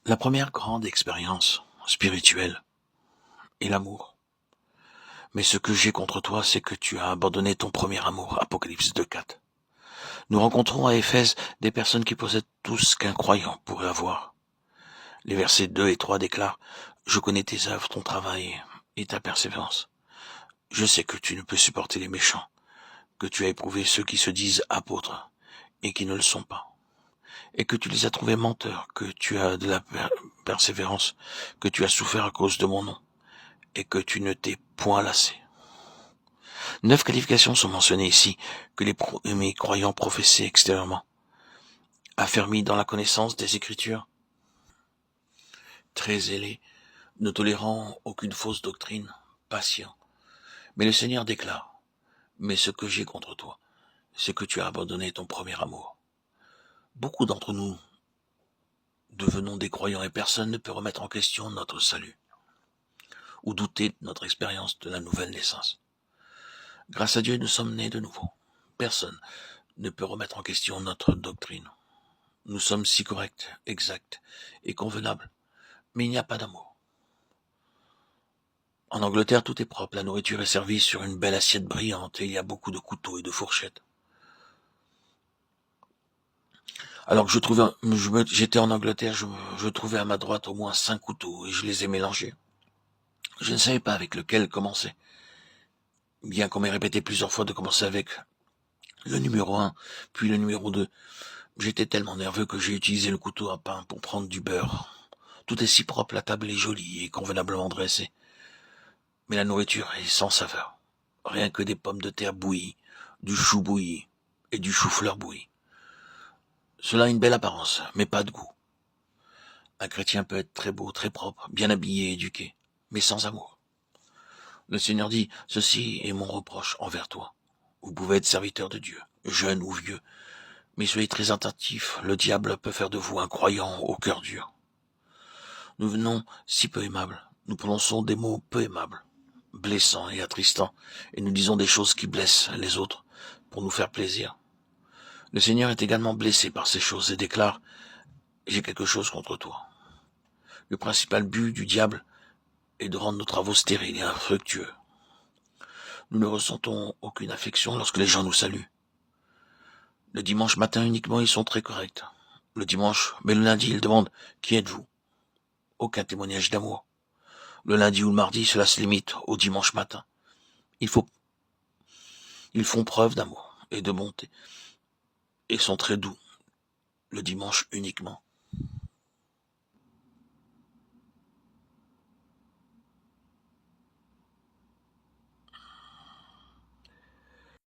La première grande expérience spirituelle est l'amour. Mais ce que j'ai contre toi, c'est que tu as abandonné ton premier amour. Apocalypse 2:4. Nous rencontrons à Éphèse des personnes qui possèdent tout ce qu'un croyant pourrait avoir. Les versets 2 et 3 déclarent « Je connais tes œuvres, ton travail et ta persévérance. Je sais que tu ne peux supporter les méchants, que tu as éprouvé ceux qui se disent apôtres et qui ne le sont pas, et que tu les as trouvés menteurs, que tu as de la persévérance, que tu as souffert à cause de mon nom, et que tu ne t'es point lassé. » 9 qualifications sont mentionnées ici que les premiers croyants professaient extérieurement. Affermis dans la connaissance des Écritures, très zélés, ne tolérant aucune fausse doctrine, patients. Mais le Seigneur déclare « Mais ce que j'ai contre toi, c'est que tu as abandonné ton premier amour. » Beaucoup d'entre nous devenons des croyants et personne ne peut remettre en question notre salut ou douter de notre expérience de la nouvelle naissance. Grâce à Dieu, nous sommes nés de nouveau. Personne ne peut remettre en question notre doctrine. Nous sommes si corrects, exacts et convenables, mais il n'y a pas d'amour. En Angleterre, tout est propre, la nourriture est servie sur une belle assiette brillante et il y a beaucoup de couteaux et de fourchettes. Alors que j'étais en Angleterre, je trouvais à ma droite au moins 5 couteaux et je les ai mélangés. Je ne savais pas avec lequel commencer. Bien qu'on m'ait répété plusieurs fois de commencer avec le numéro 1, puis le numéro 2. J'étais tellement nerveux que j'ai utilisé le couteau à pain pour prendre du beurre. Tout est si propre, la table est jolie et convenablement dressée. Mais la nourriture est sans saveur. Rien que des pommes de terre bouillies, du chou bouilli et du chou-fleur bouilli. Cela a une belle apparence, mais pas de goût. Un chrétien peut être très beau, très propre, bien habillé, éduqué, mais sans amour. Le Seigneur dit, ceci est mon reproche envers toi. Vous pouvez être serviteur de Dieu, jeune ou vieux, mais soyez très attentifs, le diable peut faire de vous un croyant au cœur dur. Nous venons si peu aimables, nous prononçons des mots peu aimables, blessants et attristants, et nous disons des choses qui blessent les autres pour nous faire plaisir. Le Seigneur est également blessé par ces choses et déclare, j'ai quelque chose contre toi. Le principal but du diable est de rendre nos travaux stériles et infructueux. Nous ne ressentons aucune affection lorsque les gens nous saluent. Le dimanche matin uniquement, ils sont très corrects. Le dimanche, mais le lundi, ils demandent « Qui êtes-vous » Aucun témoignage d'amour. Le lundi ou le mardi, cela se limite au dimanche matin. Ils font preuve d'amour et de bonté et sont très doux le dimanche uniquement.